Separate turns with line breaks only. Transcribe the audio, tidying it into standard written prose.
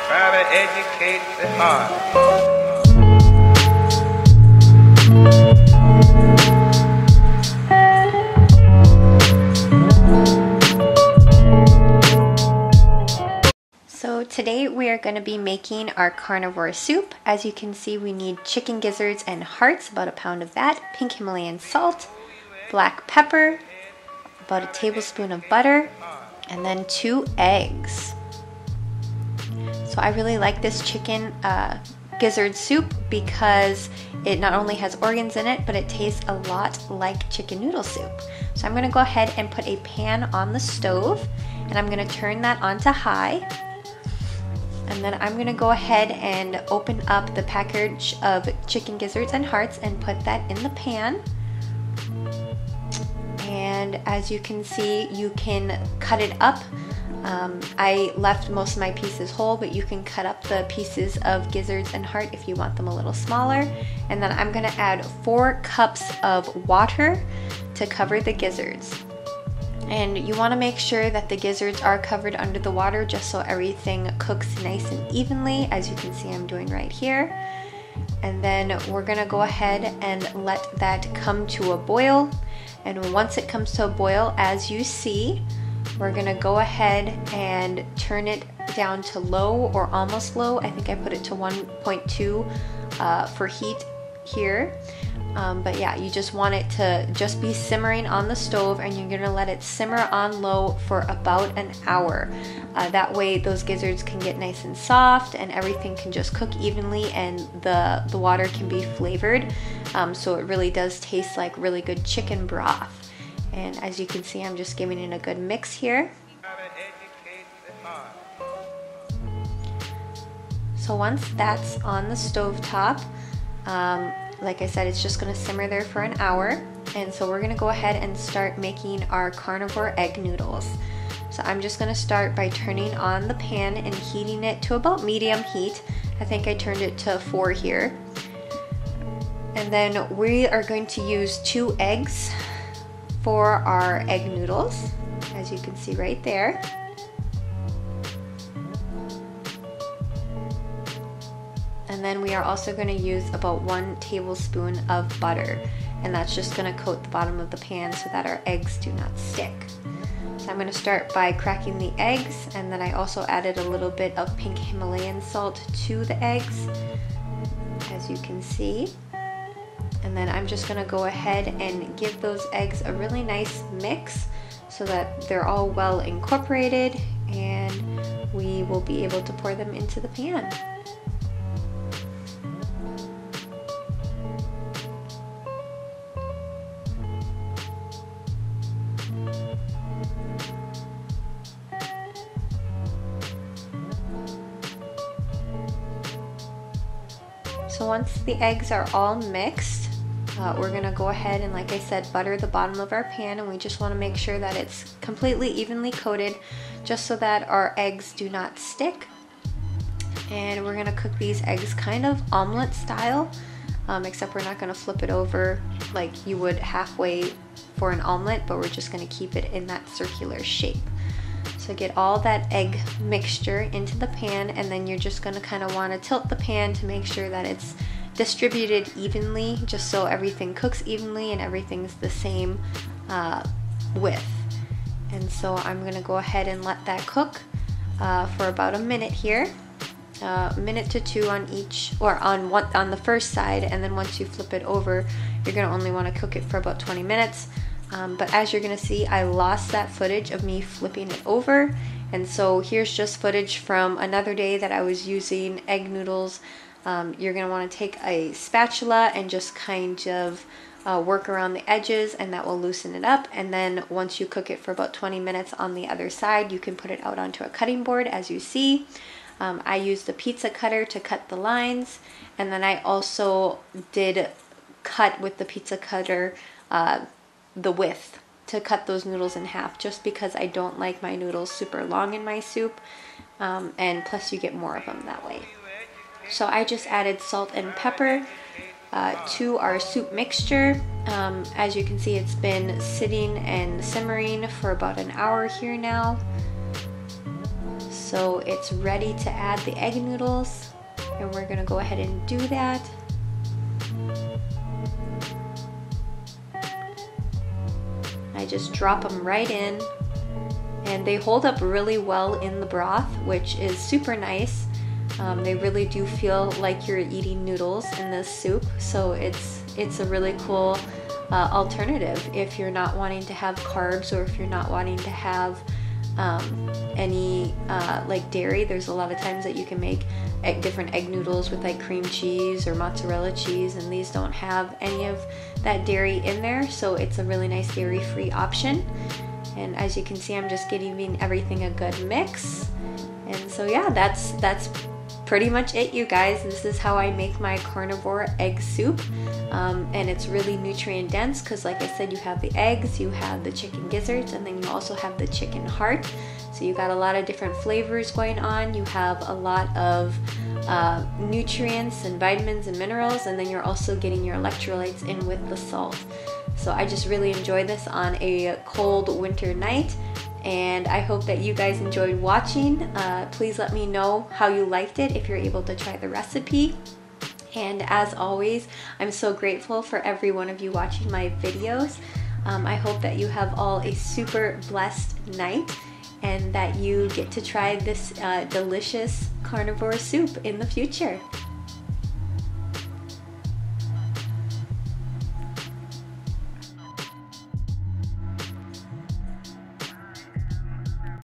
Try to educate the heart.
So today we are going to be making our carnivore soup. As you can see, we need chicken gizzards and hearts, about a pound of that, pink Himalayan salt, black pepper, about a tablespoon of butter, and then 2 eggs. So I really like this chicken gizzard soup because it not only has organs in it, but it tastes a lot like chicken noodle soup. So I'm going to go ahead and put a pan on the stove, and I'm going to turn that on to high. And then I'm going to go ahead and open up the package of chicken gizzards and hearts and put that in the pan. And as you can see, you can cut it up. I left most of my pieces whole, but you can cut up the pieces of gizzards and heart if you want them a little smaller. And then I'm going to add 4 cups of water to cover the gizzards. And you want to make sure that the gizzards are covered under the water just so everything cooks nice and evenly, as you can see I'm doing right here. And then we're going to go ahead and let that come to a boil. And once it comes to a boil, as you see, we're going to go ahead and turn it down to low or almost low. I think I put it to 1.2 for heat here. But yeah, you just want it to just be simmering on the stove, and you're going to let it simmer on low for about an hour. That way those gizzards can get nice and soft and everything can just cook evenly, and the water can be flavored. So it really does taste like really good chicken broth. And as you can see, I'm just giving it a good mix here. So once that's on the stove top, like I said, it's just going to simmer there for an hour. And so we're going to go ahead and start making our carnivore egg noodles. So I'm just going to start by turning on the pan and heating it to about medium heat. I think I turned it to 4 here. And then we are going to use 2 eggs for our egg noodles, as you can see right there. And then we are also going to use about 1 tablespoon of butter, and that's just going to coat the bottom of the pan so that our eggs do not stick. So I'm going to start by cracking the eggs, and then I also added a little bit of pink Himalayan salt to the eggs, as you can see. And then I'm just going to go ahead and give those eggs a really nice mix so that they're all well incorporated, and we will be able to pour them into the pan. So once the eggs are all mixed, we're going to go ahead and, like I said, butter the bottom of our pan, and we just want to make sure that it's completely evenly coated just so that our eggs do not stick. And we're going to cook these eggs kind of omelet style, except we're not going to flip it over like you would halfway for an omelet, but we're just going to keep it in that circular shape. So get all that egg mixture into the pan, and then you're just going to kind of want to tilt the pan to make sure that it's distributed evenly, just so everything cooks evenly and everything's the same width. And so I'm going to go ahead and let that cook for about a minute here, a minute to 2 on each, or on the first side, and then once you flip it over, you're going to only want to cook it for about 20 minutes. But as you're going to see, I lost that footage of me flipping it over, and so here's just footage from another day that I was using egg noodles. You're going to want to take a spatula and just kind of work around the edges, and that will loosen it up. And then once you cook it for about 20 minutes on the other side, you can put it out onto a cutting board, as you see. I used the pizza cutter to cut the lines, and then I also did cut with the pizza cutter the width to cut those noodles in half, just because I don't like my noodles super long in my soup, and plus you get more of them that way. So I just added salt and pepper to our soup mixture. As you can see, it's been sitting and simmering for about an hour here now. So it's ready to add the egg noodles, and we're gonna go ahead and do that. I just drop them right in, and they hold up really well in the broth, which is super nice. They really do feel like you're eating noodles in this soup, so it's a really cool alternative if you're not wanting to have carbs, or if you're not wanting to have any like dairy. There's a lot of times that you can make different egg noodles with like cream cheese or mozzarella cheese, and these don't have any of that dairy in there, so it's a really nice dairy-free option. And as you can see, I'm just giving everything a good mix. And so yeah, that's pretty much it, you guys. This is how I make my carnivore egg soup, and it's really nutrient dense because, like I said, you have the eggs, you have the chicken gizzards, and then you also have the chicken heart. So you got a lot of different flavors going on. You have a lot of nutrients and vitamins and minerals, and then you're also getting your electrolytes in with the salt. So I just really enjoy this on a cold winter night, and I hope that you guys enjoyed watching. Please let me know how you liked it if you're able to try the recipe. And as always, I'm so grateful for every one of you watching my videos. I hope that you have all a super blessed night, and that you get to try this delicious carnivore soup in the future.